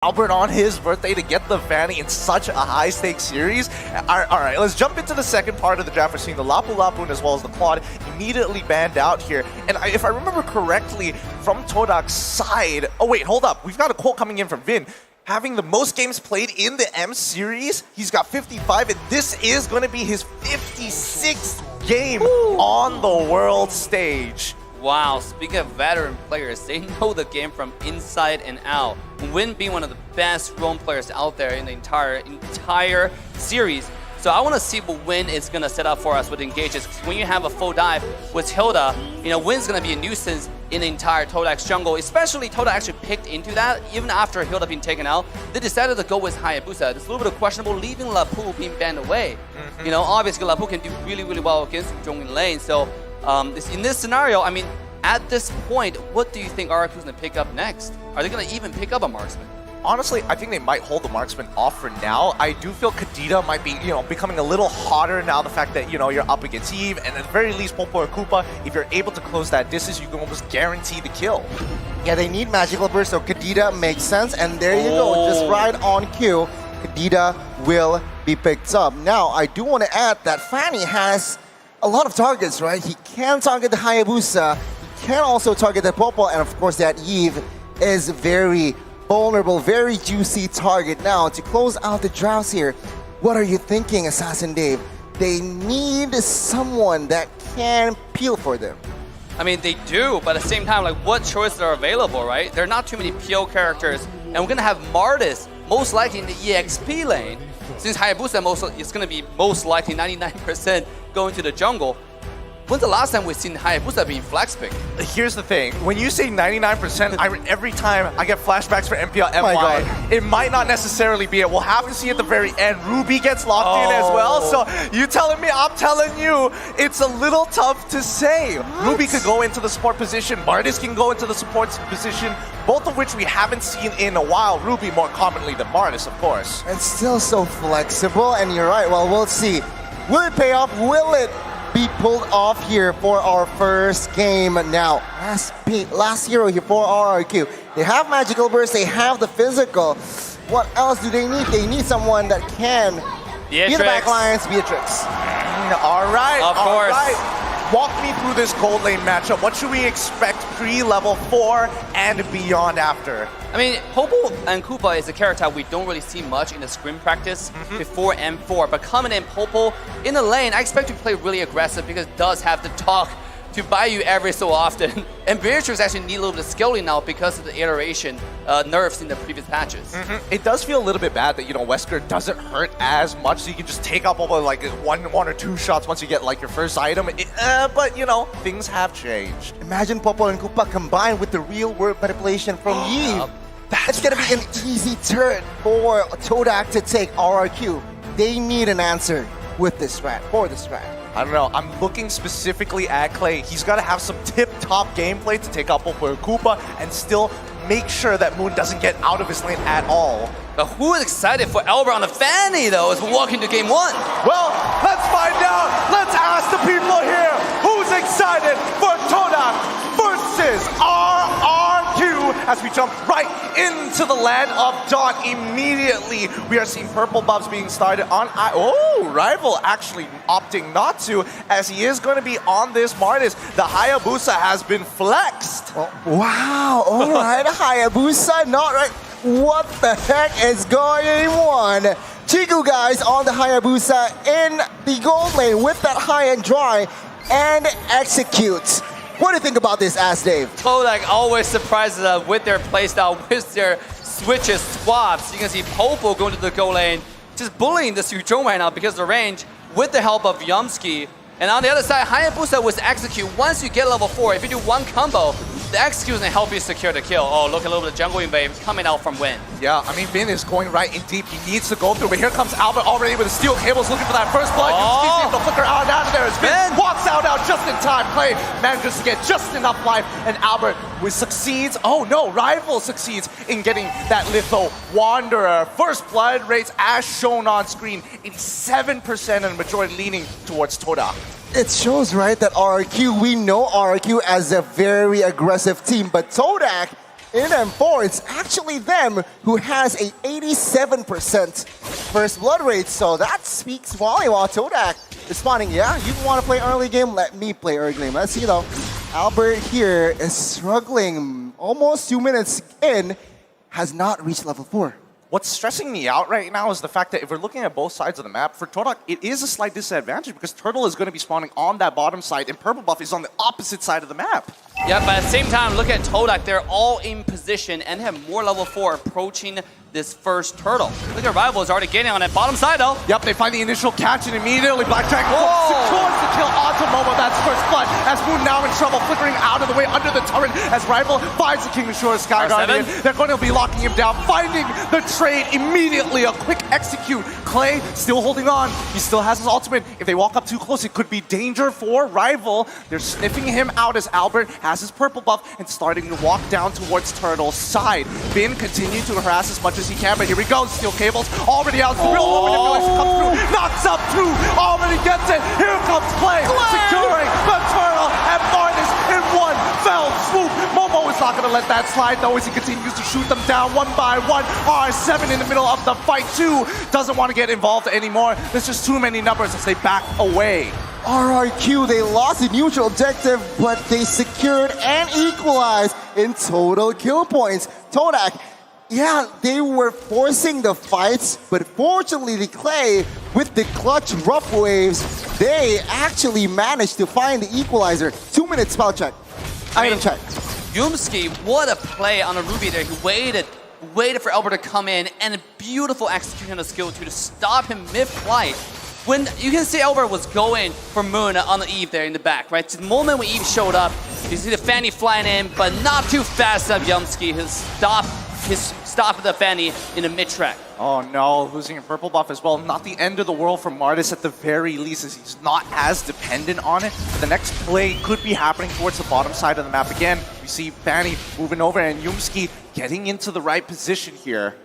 Albert on his birthday to get the Fanny in such a high-stakes series. Alright, let's jump into the second part of the draft. We're seeing the Lapu Lapu as well as the Quad immediately banned out here. And if I remember correctly, from Todak's side... Oh wait, hold up. We've got a quote coming in from Vin. Having the most games played in the M series, he's got 55, and this is going to be his 56th game on the world stage. Wow, speaking of veteran players, they know the game from inside and out. Win being one of the best roam players out there in the entire series. So I want to see what Win is going to set up for us with engages. When you have a full dive with Hilda, Win's going to be a nuisance in the entire Todak's jungle. Especially Todak actually picked into that. Even after Hilda being taken out, they decided to go with Hayabusa. It's a little bit of questionable, leaving Lapu being banned away. Obviously Lapu can do really, really well against Jongin lane. So in this scenario, I mean, at this point, what do you think RRQ is going to pick up next? Are they going to even pick up a marksman? Honestly, I think they might hold the marksman off for now. I do feel Kadita might be, becoming a little hotter now. The fact that, you're up against Eve, and at the very least, Popo or Koopa, if you're able to close that distance, you can almost guarantee the kill. Yeah, they need magical burst, so Kadita makes sense, and there you go, just right on cue, Kadita will be picked up. Now, I do want to add that Fanny has a lot of targets, right? He can target the Hayabusa, he can also target the Popo, and of course that Eve is very vulnerable, very juicy target. Now, to close out the drafts here, what are you thinking, Assassin Dave? They need someone that can peel for them. I mean, they do, but at the same time, like, what choices are available, right? There are not too many PO characters, and we're going to have Martis most likely in the EXP lane, since Hayabusa is going to be most likely 99% going to the jungle. When's the last time we've seen Hayabusa being flex picked? Here's the thing. When you say 99%, every time I get flashbacks for MPL MY. God. It might not necessarily be it. We'll have to see at the very end. Ruby gets locked in as well. So you telling me, I'm telling you, it's a little tough to say. What? Ruby could go into the support position. Martis can go into the support position, both of which we haven't seen in a while. Ruby more commonly than Martis, of course. It's still so flexible, and you're right. Well, we'll see. Will it pay off? Will it be pulled off here for our first game? Now, last hero here for RRQ. They have magical burst, they have the physical. What else do they need? They need someone that can be the backlines, Beatrix. All right, of course. Right. Walk me through this gold lane matchup. What should we expect pre-level 4 and beyond after? I mean, Popo and Koopa is a character we don't really see much in the scrim practice before M4, but coming in Popo in the lane, I expect to play really aggressive because it does have the talk to buy you every so often. And Beatrix actually need a little bit of scaling now because of the iteration nerfs in the previous patches. It does feel a little bit bad that, Wesker doesn't hurt as much, so you can just take up over like one or two shots once you get like your first item. But, things have changed. Imagine Popo and Koopa combined with the real world manipulation from Eve. It's gonna be an easy turn for Todak to take RRQ. They need an answer with this strat, for this strat. I don't know, I'm looking specifically at Clay. He's got to have some tip-top gameplay to take out Popo and Koopa and still make sure that Moon doesn't get out of his lane at all. But who is excited for Albert on the Fanny, though, as we walk into game 1? Well, let's find out. Let's ask the people here who's excited for Todak versus RRQ as we jump right into the land of dawn. Immediately, we are seeing purple buffs being started on Rival actually opting not to, as he is going to be on this Martis. The Hayabusa has been flexed. Oh, wow, all right, Hayabusa, not right. What the heck is going on? Chiku guys on the Hayabusa in the gold lane with that high and dry and executes. What do you think about this, Ask Dave? Todak always surprises us with their playstyle, with their switches, swaps. You can see Popo going to the gold lane, just bullying the Suzhong right now because of the range with the help of Yumski. And on the other side, Hayabusa was execute. Once you get level 4, if you do one combo, the execute is going to help you secure the kill. Oh, look, a little bit of jungle invade coming out from Win. Yeah, I mean, Vin is going right in deep. He needs to go through, but here comes Albert already with the steel cables looking for that first blood. He's able to flicker out of there as Vin walks out just in time. Clay manages to get just enough life, and Albert succeeds. Oh no, Rival succeeds in getting that Litho Wanderer. First blood rates as shown on screen, 87% and the majority leaning towards Todak. It shows, right, that RRQ, we know RRQ as a very aggressive team, but Todak in M4, it's actually them who has a 87% first blood rate. So that speaks volume while Todak responding, yeah, you want to play early game? Let me play early game. Let's see though. Albert here is struggling. Almost 2 minutes in, has not reached level 4. What's stressing me out right now is the fact that if we're looking at both sides of the map, for Todak, it is a slight disadvantage because Turtle is going to be spawning on that bottom side and Purple Buff is on the opposite side of the map. Yeah, but at the same time, look at Todak. They're all in position and have more level 4 approaching this first turtle. Look at Rival is already getting on that bottom side though. Yep, they find the initial catch and immediately Black Dragon secures the kill onto Momo. That's first blood. As Moon now in trouble, flickering out of the way under the turret as Rival finds the King of Shore Sky Guardian. They're going to be locking him down, finding the trade immediately. A quick execute. Clay still holding on. He still has his ultimate. If they walk up too close, it could be danger for Rival. They're sniffing him out as Albert has his purple buff and starting to walk down towards Turtle's side. Bin continuing to harass as much as he can, but here we go. Steel cables already out. The real manipulation comes through. Knocks up two. Already gets it. Here comes Clay. Securing the turtle and Martis in one fell swoop. Momo is not going to let that slide though as he continues to shoot them down one by one. R7 in the middle of the fight too. Doesn't want to get involved anymore. There's just too many numbers as they back away. RRQ, they lost the neutral objective, but they secured and equalized in total kill points. Todak, yeah, they were forcing the fights, but fortunately the Clay, with the clutch rough waves, they actually managed to find the equalizer. 2 minutes spell check. Item check. Yumski, what a play on a Ruby there. He waited for Albert to come in, and a beautiful execution of skill 2 to stop him mid-flight. When you can see Albert was going for Moon on the Eve there in the back, right? The moment when Eve showed up, you see the Fanny flying in, but not too fast up Yumski. His stop the Fanny in the mid-track. Oh no, losing a purple buff as well. Not the end of the world for Martis at the very least, as he's not as dependent on it. But the next play could be happening towards the bottom side of the map again. We see Fanny moving over and Yumski getting into the right position here.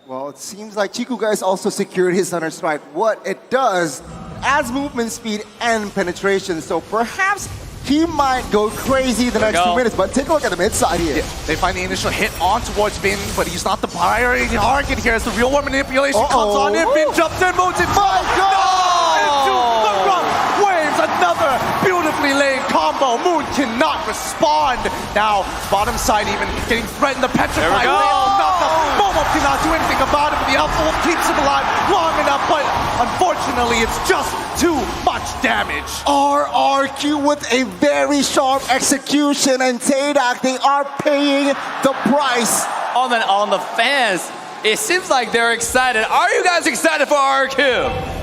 Well, it seems like Chiku guys also secured his Thunder Strike. What it does, adds movement speed and penetration. So perhaps he might go crazy the next 2 minutes, but take a look at the mid side here. Yeah, they find the initial hit on towards Bin, but he's not the priority target here as the real war manipulation comes on in. Bin jumps in, moves it. My God! Into the rough waves. Another beautifully laid combo. Moon cannot respond. Now, bottom side even getting threatened. The petrified whale knocked up. Momo cannot do anything about it, but the outfall keeps him alive long enough, but unfortunately, it's just too much damage. RRQ with a very sharp execution, and Todak, they are paying the price. On the fans, it seems like they're excited. Are you guys excited for RRQ?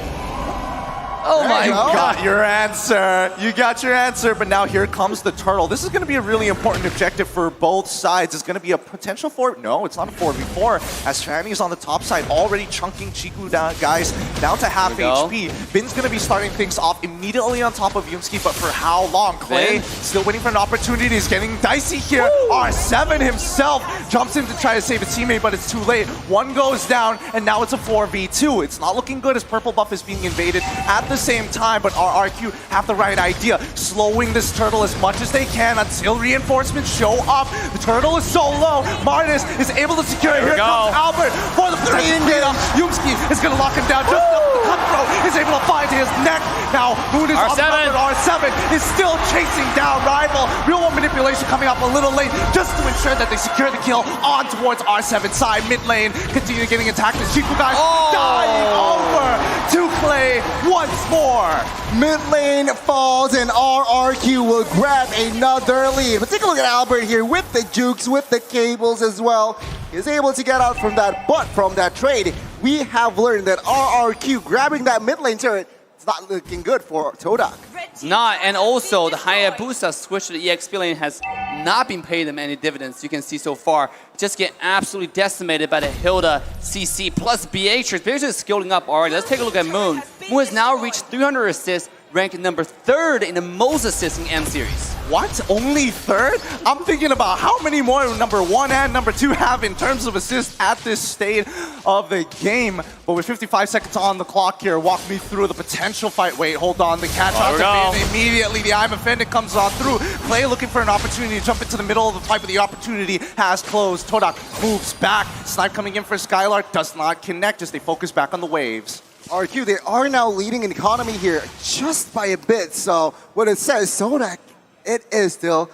Oh my God. You got your answer. You got your answer, but now here comes the turtle. This is going to be a really important objective for both sides. It's going to be a potential for... No, it's not a 4v4, as Fanny is on the top side, already chunking Chiku down, guys, down to half HP. Bin's going to be starting things off immediately on top of Yumski, but for how long? Clay still waiting for an opportunity. He's getting dicey here. R7 himself jumps in to try to save his teammate, but it's too late. One goes down, and now it's a 4v2. It's not looking good as purple buff is being invaded at the same time, but RRQ have the right idea, slowing this turtle as much as they can until reinforcements show up. The turtle is so low. Martis is able to secure it. Here comes Albert for the 3 data. Yumski is going to lock him down. Just the cutthroat is able to find his neck. Now Moon is on the cover. R7 is still chasing down Rival. Real world manipulation coming up a little late just to ensure that they secure the kill on towards R7 side. Mid lane continue getting attacked as Chiku guys dying over to Clay once more. Mid lane falls and RRQ will grab another lead. But take a look at Albert here with the jukes, with the cables as well. He's able to get out from that, but from that trade, we have learned that RRQ grabbing that mid lane turret, it's not looking good for Todak. Not, and also the Hayabusa switch to the EXP lane has not been paying them any dividends. You can see so far, just get absolutely decimated by the Hilda CC plus Beatrix. Beatrix is scaling up already. Let's take a look at Moon. Moon has now reached 300 assists, ranked number 3rd in the most assists in M series. what? Only third? I'm thinking about how many more number 1 and number 2 have in terms of assists at this stage of the game. But with 55 seconds on the clock here, walk me through the potential fight. Wait, hold on. The catch out to Finn. Immediately, the I'm offended comes on through. Clay looking for an opportunity to jump into the middle of the fight, but the opportunity has closed. Todak moves back. Snipe coming in for Skylar. Does not connect as they focus back on the waves. RQ, they are now leading in economy here just by a bit. So what it says, Todak, it is still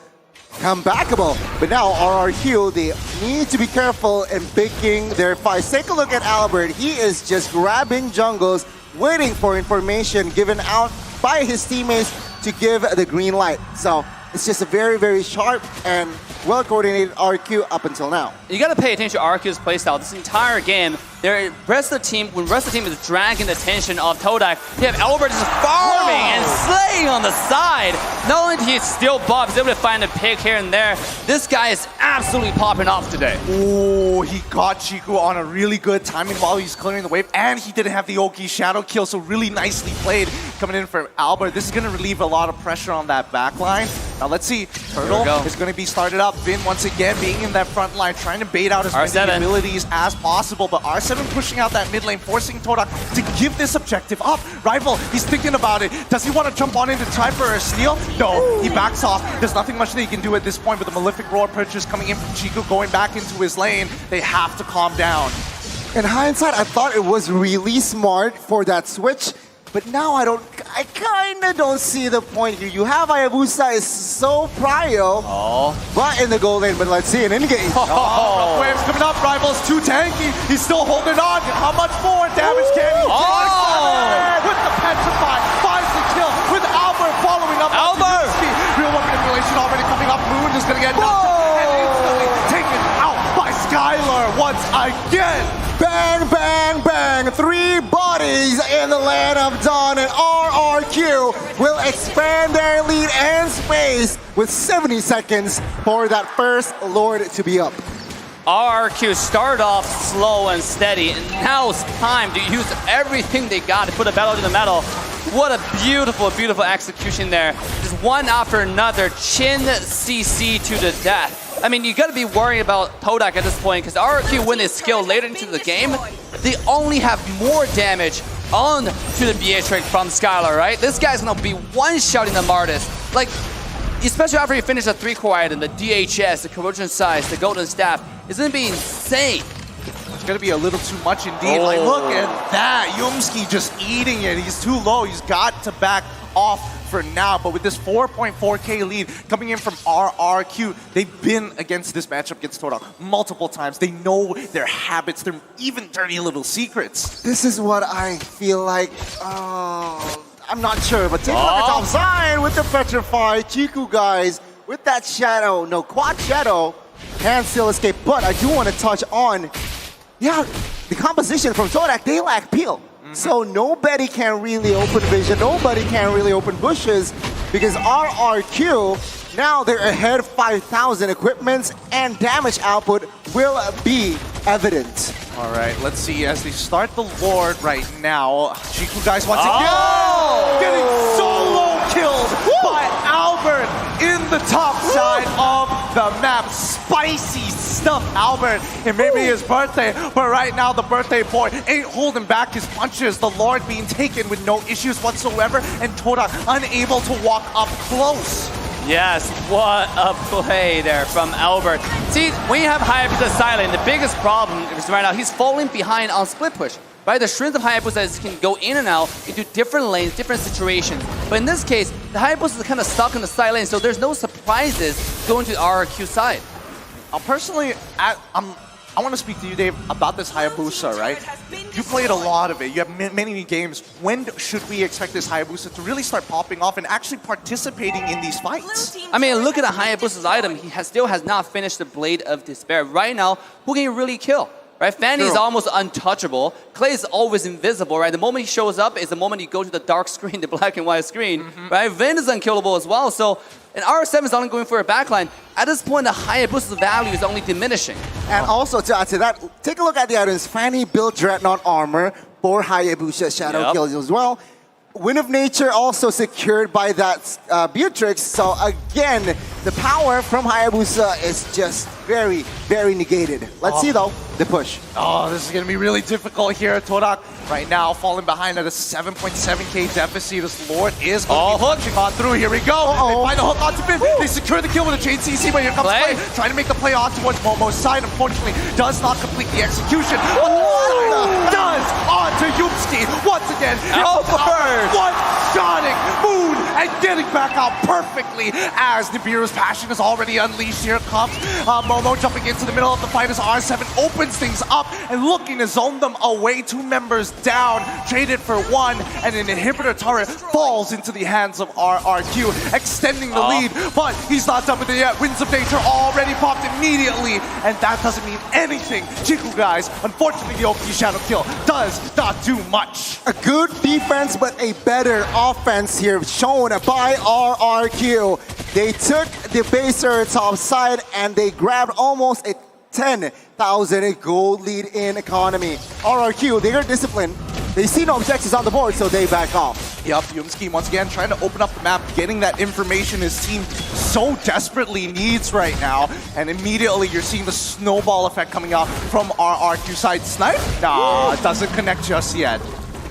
comebackable. But now RRQ, they need to be careful in picking their fights. Take a look at Albert. He is just grabbing jungles, waiting for information given out by his teammates to give the green light. So it's just a very, very sharp and well-coordinated RQ up until now. You got to pay attention to RQ's playstyle. This entire game, when the rest of the team is dragging the attention of Todak, you have Albert just farming and slaying on the side. Not only did he steal buff, he's able to find a pick here and there. This guy is absolutely popping off today. Oh, he got Chiku on a really good timing while he's clearing the wave, and he didn't have the Oki shadow kill, so really nicely played coming in for Albert. This is going to relieve a lot of pressure on that back line. Now let's see, Turtle is going to be started up. Vin once again being in that front line, trying to bait out as many abilities as possible, but R7 pushing out that mid lane, forcing Todak to give this objective up. Rival, he's thinking about it. Does he want to jump on in to try for a steal? No, he backs off. There's nothing much that he can do at this point, but the Malefic Roar purchase coming in from Chiku going back into his lane. They have to calm down. In hindsight, I thought it was really smart for that switch, but now I kind of don't see the point here. You have Hayabusa is so prio, but in the goal lane, but let's see an in-game. Waves coming up, Rival's too tanky. He's still holding on. How much more damage can he take? With the Petrify, finds the kill with Albert following up. Albert! Real weapon manipulation already coming up. Moon is going to get knocked and instantly taken out by Skylar once again. Bang, bang, bang. 3 bodies in the land of Dawn, and RRQ will expand their lead and space with 70 seconds for that first Lord to be up. RRQ started off slow and steady, and now it's time to use everything they got to put a pedal to the metal. What a beautiful, beautiful execution there. Just one after another, chin CC to the death. I mean, you got to be worried about Todak at this point, because RRQ win his skill later into the game. They only have more damage on to the BA trick from Skylar, right? This guy's going to be one-shotting the Martis. Like, especially after he finished the 3-core item, the DHS, the Corrosion Size, the Golden Staff, it's going to be insane. It's going to be a little too much indeed. Like, look at that. Yumski just eating it. He's too low. He's got to back off for now, but with this 4.4k lead coming in from RRQ, they've been against this matchup against Todak multiple times. They know their habits, their even dirty little secrets. This is what I feel like. I'm not sure, but take a look at top side with the Petrify. Chiku guys with that shadow, no quad shadow, can still escape. But I do want to touch on, the composition from Todak. They lack peel. So nobody can really open vision, nobody can really open bushes, because RRQ, now they're ahead 5,000 equipments, and damage output will be evident. All right, let's see as they start the Lord right now. Chiku guys once again getting solo killed by Albert in the top side of the map. Spicy stuff, Albert. It may be his birthday, but right now the birthday boy ain't holding back his punches. The Lord being taken with no issues whatsoever, and Todak unable to walk up close. Yes, what a play there from Albert. See, when you have Hayabusa silent, the biggest problem is right now he's falling behind on split push. Right, the strength of Hayabusa can go in and out into different lanes, different situations. But in this case, the Hayabusa is kind of stuck in the side lane, so there's no surprises going to the RRQ side. Personally, I want to speak to you, Dave, about this Hayabusa, right? You played a lot of it. You have many games. When should we expect this Hayabusa to really start popping off and actually participating in these fights? I mean, look at the Hayabusa's item. He still has not finished the Blade of Despair. Right now, who can you really kill? Right, Fanny is almost untouchable. Clay is always invisible, right? The moment he shows up is the moment you go to the dark screen, the black and white screen, right? Vin is unkillable as well, so and R7 is only going for a backline. At this point, the Hayabusa's value is only diminishing. And also, to add to that, take a look at the items. Fanny built Dreadnought armor for Hayabusa Shadow kills as well. Wind of Nature also secured by that Beatrix. So again, the power from Hayabusa is just very, very negated. Let's see though, the push. Oh, this is going to be really difficult here. Todak right now falling behind at a 7.7k deficit. This Lord is going to be punching on through. Here we go. They find a hook onto Bin. They secure the kill with a chain CC, but here comes Play. Trying to make the play on towards Momo's side. Unfortunately, does not complete the execution. But the does onto Yumski. Once again, one-shotting Moon and getting back out perfectly as Nibiru's passion is already unleashed. Here comes Momo jumping into the middle of the fight as R7 opens things up and looking to zone them away. 2 members down, traded for 1, and an inhibitor turret falls into the hands of RRQ, extending the lead, but he's not done with it yet. Winds of Nature already popped immediately, and that doesn't mean anything. Chiku, guys, unfortunately the OP Shadow Kill does not do much. A good defense, but a better offense here shown by RRQ. They took the baser top side and they grabbed almost a 10,000 gold lead in economy. RRQ, they are disciplined. They see no objectives on the board, so they back off. Yup, Yumski once again trying to open up the map, getting that information his team so desperately needs right now. And immediately you're seeing the snowball effect coming out from RRQ side. Snipe? Nah, it doesn't connect just yet.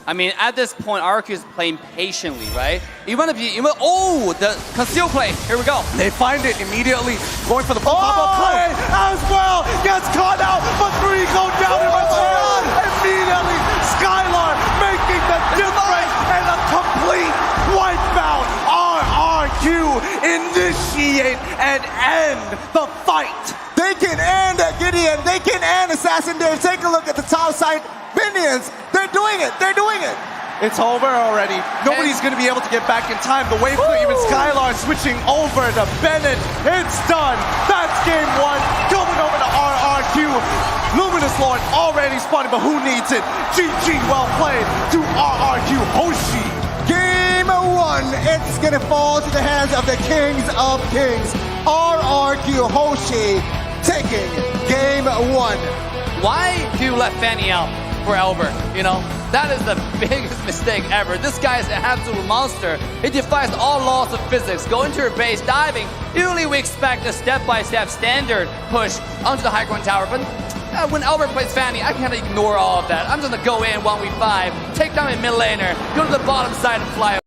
I mean, at this point, RRQ is playing patiently, right? Even if you, the conceal play. Here we go. They find it immediately, going for the pop-up play as well. Gets caught out, but 3 go down in return. Immediately, Skylar making the difference and a complete wipeout. RRQ initiate and end the fight. They can end Gideon. They can end Assassin Dave. Take a look at the top side. Minions, they're doing it. They're doing it. It's over already. Nobody's going to be able to get back in time. The wave for even Skylar switching over to Bennett. It's done. That's game 1. Going over to RRQ. Luminous Lord already spotted, but who needs it? GG, well played to RRQ Hoshi. Game 1, it's gonna fall to the hands of the Kings of Kings. RRQ Hoshi taking game 1. Why do you let Fanny out for Albert? You know, that is the biggest mistake ever. This guy is an absolute monster. He defies all laws of physics. Go into your base, diving. Usually we expect a step-by-step standard push onto the high ground tower, but when Albert plays Fanny, I can't ignore all of that. I'm just gonna go in 1v5, take down a mid laner, go to the bottom side and fly